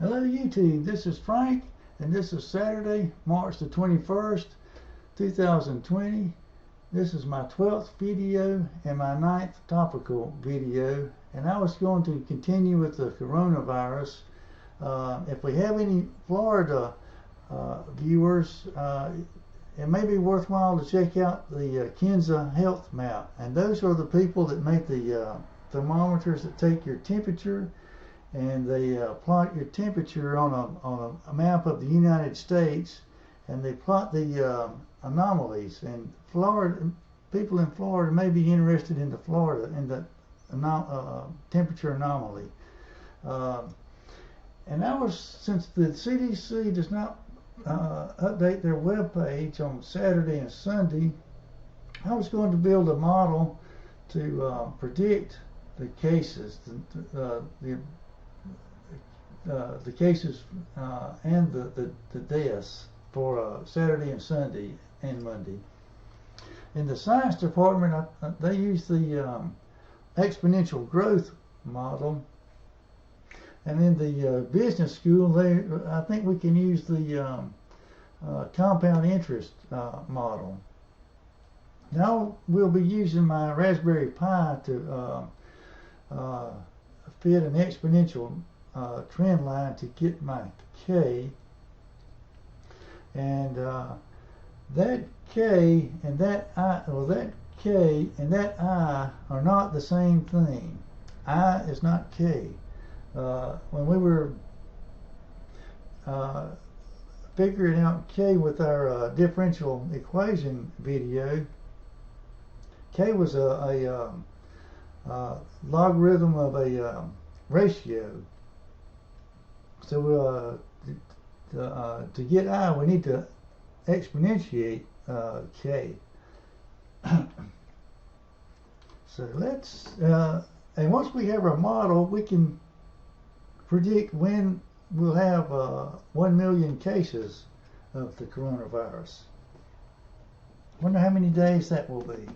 Hello YouTube, this is Frank, and this is Saturday, March the 21st, 2020. This is my 12th video and my 9th topical video, and I was going to continue with the coronavirus. If we have any Florida viewers, it may be worthwhile to check out the Kenza Health Map, and those are the people that make the thermometers that take your temperature, and they plot your temperature on a map of the United States, and they plot the anomalies. And Florida, people in Florida may be interested in the temperature anomaly. And I was, since the CDC does not update their web page on Saturday and Sunday, I was going to build a model to predict the cases, the cases and the deaths for Saturday and Sunday and Monday. In the science department, they use the exponential growth model, and in the business school, I think we can use the compound interest model. Now we'll be using my Raspberry Pi to fit an exponential trend line to get my K, and that K and that I, well, that K and that I are not the same thing. I is not K. When we were figuring out K with our differential equation video, K was a logarithm of a ratio. So to get I, we need to exponentiate K. So let's, and once we have our model, we can predict when we'll have 1 million cases of the coronavirus. Wonder how many days that will be.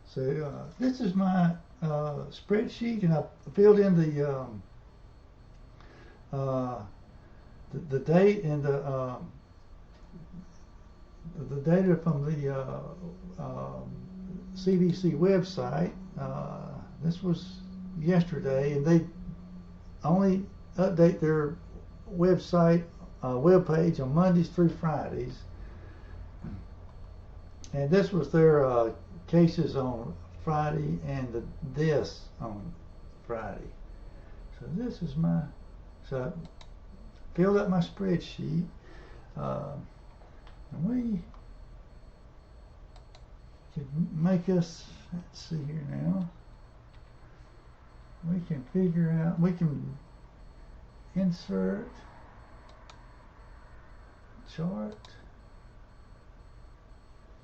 So this is my spreadsheet, and I filled in the date and the data from the CDC website. This was yesterday, and they only update their website web page on Mondays through Fridays, and this was their cases on Friday and the deaths on Friday. So this is my, so I filled up my spreadsheet, and we can make us, let's see here now, we can figure out, we can insert chart,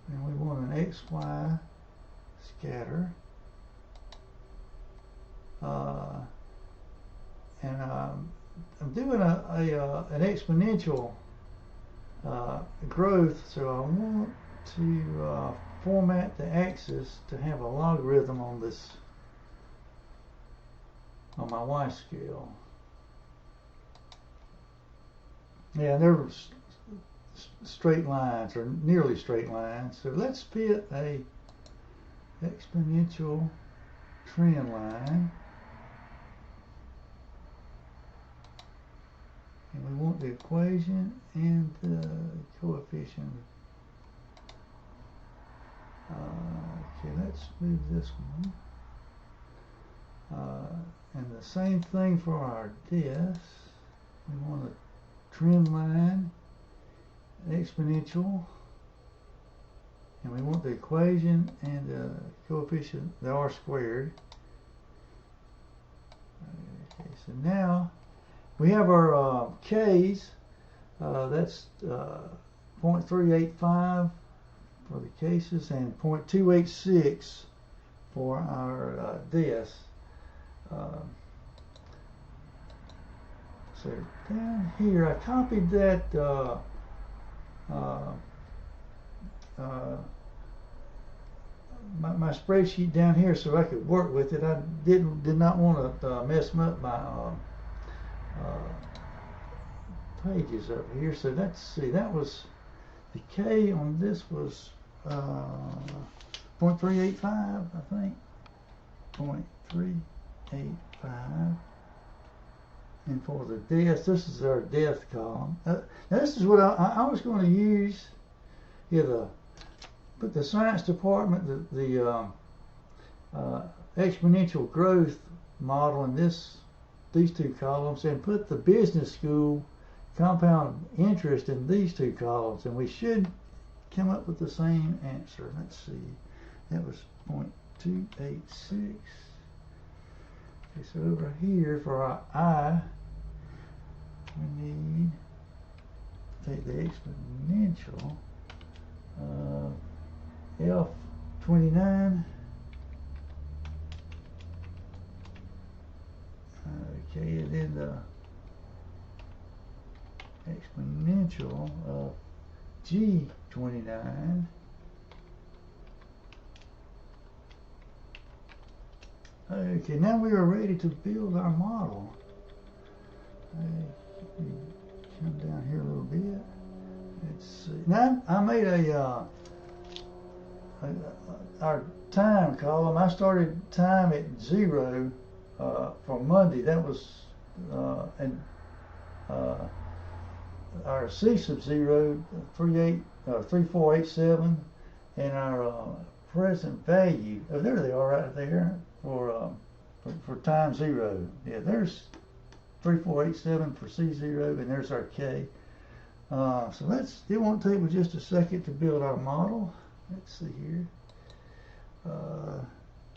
and we want an XY scatter, and I'm doing an exponential growth, so I want to format the axis to have a logarithm on this, on my Y scale. Yeah, they're straight lines, or nearly straight lines. So let's fit a exponential trend line, and we want the equation and the coefficient. Okay, let's move this one, and the same thing for our deaths. We want a trend line, exponential, and we want the equation and the coefficient, the R squared. Okay, so now we have our K's. That's 0.385 for the cases and 0.286 for our deaths. So down here, I copied that my spreadsheet down here so I could work with it. I did not want to mess up my pages up here. So let's see, that was the K on this was 0.385, I think. 0.385. And for the death, this is our death column. Now this is what I was going to use here. But the science department, the exponential growth model in these two columns, and put the business school compound interest in these two columns, and we should come up with the same answer. Let's see, that was 0.286. Okay, so over here for our I, we need to take the exponential F29. Okay, and then the exponential of G29. Okay, now we are ready to build our model. Come down here a little bit. Let's see. Now I made our time column. I started time at 0 for Monday. That was and our C sub 0 3487, and our present value. Oh, there they are right there for time 0. Yeah, there's 3487 for C0, and there's our K. So it won't take me just a second to build our model. Let's see here.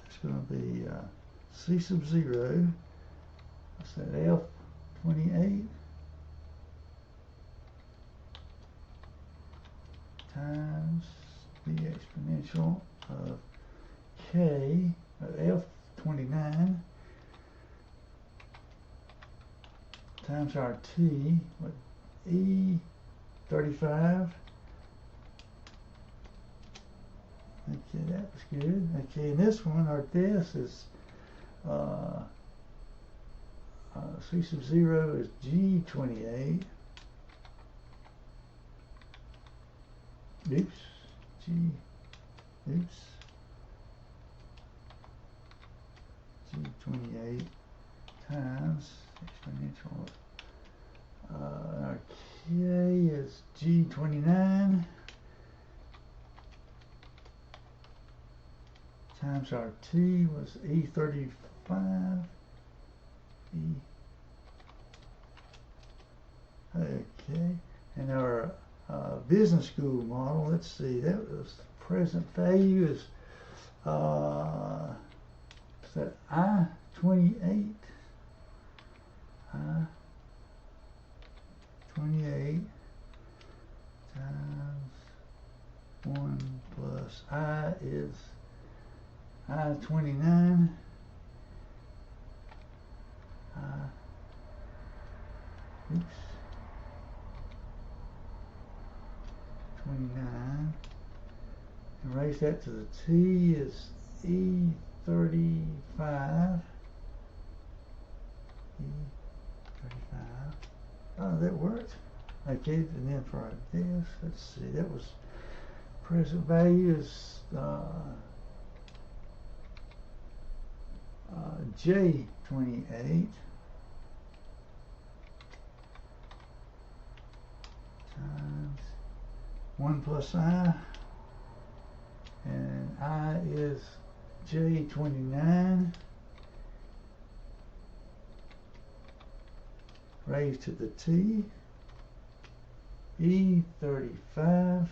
It's going to be C sub 0. What's that? F28 times the exponential of K, F29 times our T, what, E35. Okay, that was good. Okay, and this one, our death is C sub 0 is G28. Oops, G28 times exponential. Our K is G29 times our T was E35. Okay, and our business school model, let's see, that was present value is that I28 times 1 plus I is I29 29, and raise that to the T is E35. Oh, that worked. Okay, and then for our this, let's see, that was present value is J28 times 1 plus I, and I is J29 raised to the T, E35.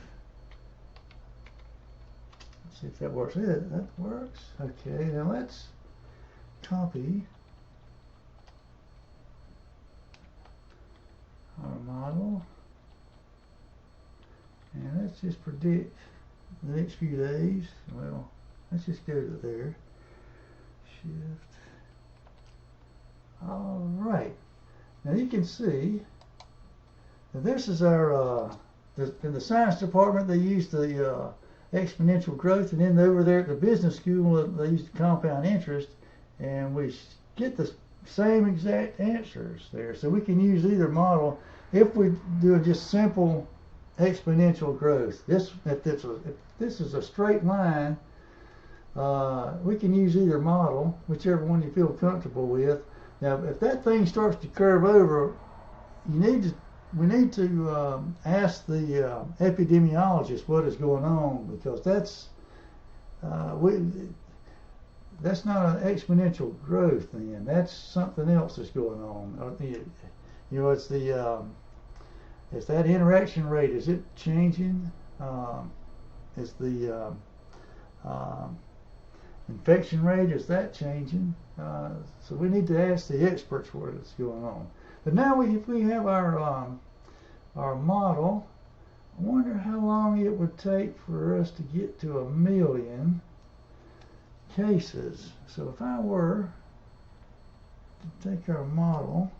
Let's see if that works. Yeah, that works. Okay, now let's copy our model, and let's just predict the next few days. Well, let's just go to there. Shift. All right. Now you can see that this is our in the science department they use the exponential growth, and then over there at the business school they use compound interest, and we get the same exact answers there. So we can use either model if we do just simple exponential growth. If this is a straight line, we can use either model, whichever one you feel comfortable with. Now, if that thing starts to curve over, we need to ask the epidemiologist what is going on, because that's not an exponential growth. Then that's something else that's going on. You know, it's that interaction rate. Is it changing? Is the infection rate, is that changing? So we need to ask the experts what's going on. But now if we have our model, I wonder how long it would take for us to get to 1 million cases. So if I were to take our model,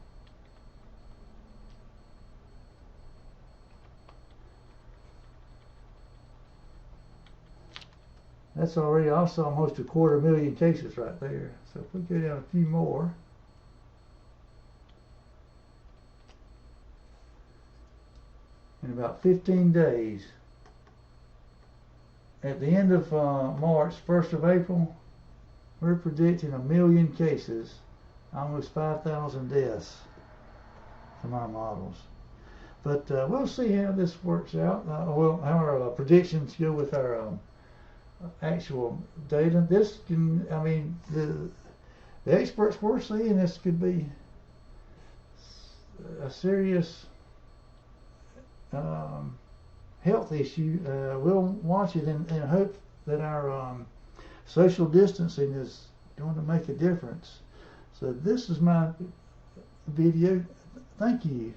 that's already also almost 250,000 cases right there. So if we go down a few more, in about 15 days, at the end of March, 1st of April, we're predicting 1 million cases, almost 5,000 deaths from our models. But we'll see how this works out. How our predictions go with our actual data. This can, I mean, the experts we're seeing, this could be a serious health issue. We'll watch it and hope that our social distancing is going to make a difference. So this is my video. Thank you.